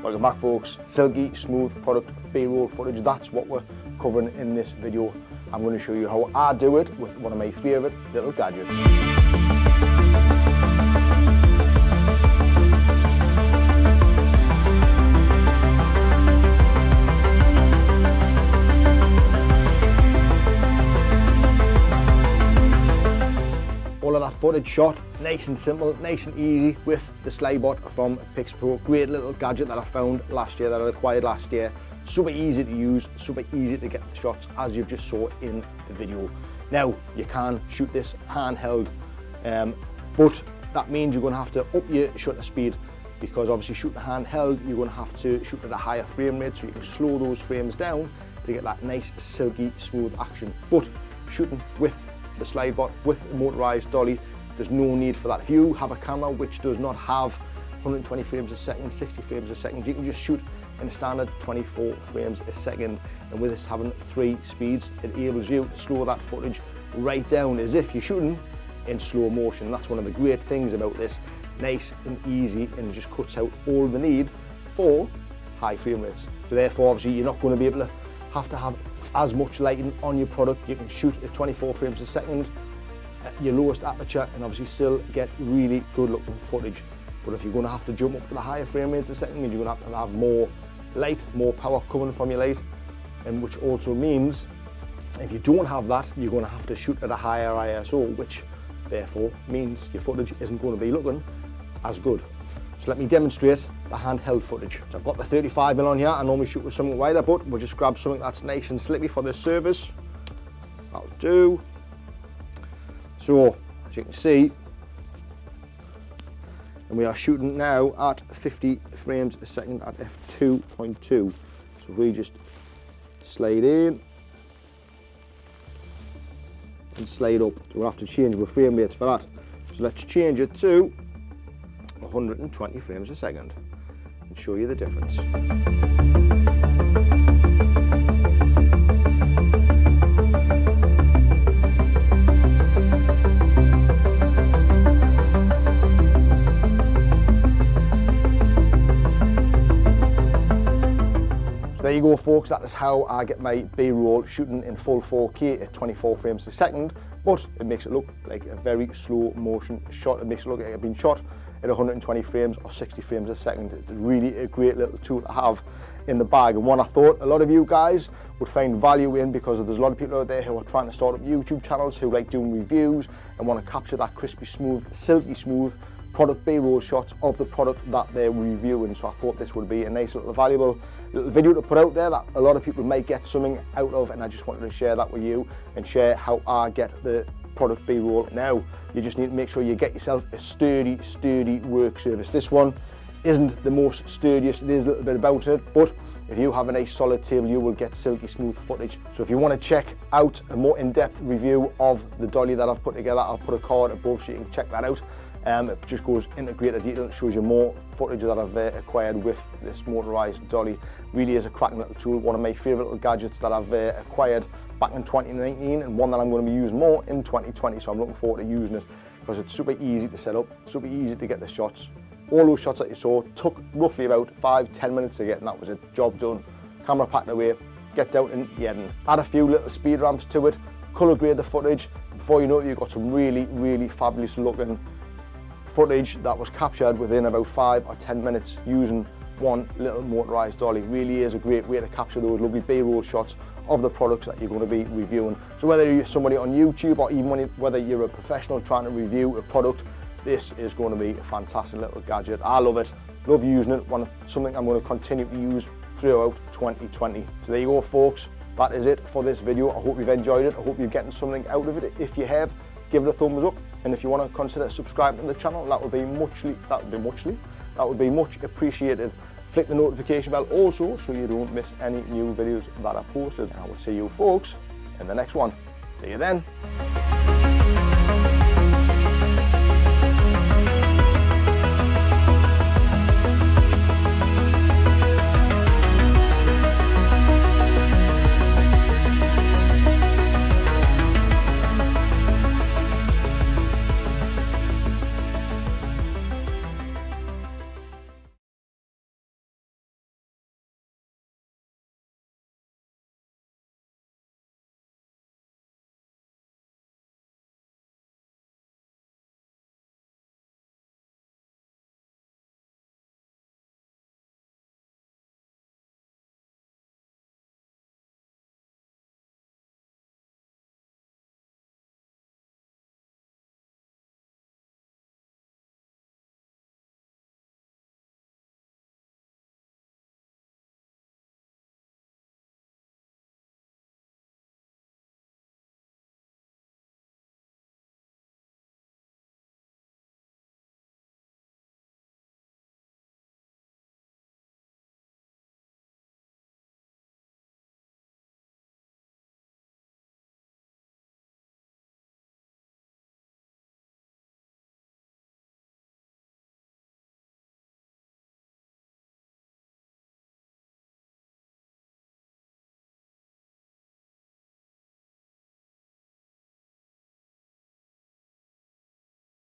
Welcome back folks. Silky Smooth Product B-roll footage, that's what we're covering in this video. I'm going to show you how I do it with one of my favourite little gadgets. All of that footage shot nice and simple, nice and easy with the Slybot from Pixpro. Great little gadget that I found last year, that I acquired last year. Super easy to use, super easy to get the shots as you've just saw in the video. Now you can shoot this handheld, but that means you're going to have to up your shutter speed, because obviously shooting handheld you're going to have to shoot at a higher frame rate, so you can slow those frames down to get that nice silky smooth action. But shooting with the Slybot, with a motorized dolly, there's no need for that. If you have a camera which does not have 120 frames a second, 60 frames a second, you can just shoot in a standard 24 frames a second. And with this having 3 speeds, it enables you to slow that footage right down as if you're shooting in slow motion. And that's one of the great things about this. Nice and easy, and it just cuts out all the need for high frame rates. So therefore obviously you're not going to be able to have as much lighting on your product. You can shoot at 24 frames a second at your lowest aperture and obviously still get really good looking footage. But if you're going to have to jump up to the higher frame rates a second, you're going to have more light, more power coming from your light, and which also means if you don't have that, you're going to have to shoot at a higher ISO, which therefore means your footage isn't going to be looking as good. So let me demonstrate the handheld footage. So I've got the 35mm on here. I normally shoot with something wider, but we'll just grab something that's nice and slippy for this service. That'll do. So as you can see, and we are shooting now at 50 frames a second at f2.2. So if we just slide in and slide up, so we'll have to change our frame rates for that. So let's change it to 120 frames a second and show you the difference. So there you go folks, that is how I get my B-roll shooting in full 4K at 24 frames a second, but it makes it look like a very slow motion shot. It makes it look like it's been shot at 120 frames or 60 frames a second. It's really a great little tool to have in the bag, and one I thought a lot of you guys would find value in, because there's a lot of people out there who are trying to start up YouTube channels, who like doing reviews and want to capture that crispy smooth, silky smooth product B-roll shots of the product that they're reviewing. So I thought this would be a nice little valuable little video to put out there that a lot of people might get something out of, and I just wanted to share that with you and share how I get the product B-roll. Now you just need to make sure you get yourself a sturdy work surface. This one isn't the most sturdiest, it is a little bit about it, but if you have a nice solid table you will get silky smooth footage. So if you want to check out a more in-depth review of the dolly that I've put together, I'll put a card above so you can check that out. It just goes into greater detail and shows you more footage that I've acquired with this motorized dolly. Really is a cracking little tool, one of my favorite little gadgets that I've acquired back in 2019, and one that I'm going to be using more in 2020. So I'm looking forward to using it because it's super easy to set up, super easy to get the shots. All those shots that you saw took roughly about 5-10 minutes to get, and that was it, job done. Camera packed away, get down and editing. Add a few little speed ramps to it, color grade the footage. Before you know it, you've got some really fabulous looking footage that was captured within about 5 or 10 minutes using one little motorized dolly. Really is a great way to capture those lovely B-roll shots of the products that you're going to be reviewing. So whether you're somebody on YouTube or even whether you're a professional trying to review a product, this is going to be a fantastic little gadget. I love it, love using it, something I'm going to continue to use throughout 2020. So there you go folks, that is it for this video. I hope you've enjoyed it, I hope you're getting something out of it. If you have, give it a thumbs up, and if you want to consider subscribing to the channel, that would be much appreciated. Click the notification bell also so you don't miss any new videos that are posted, and I will see you folks in the next one. See you then.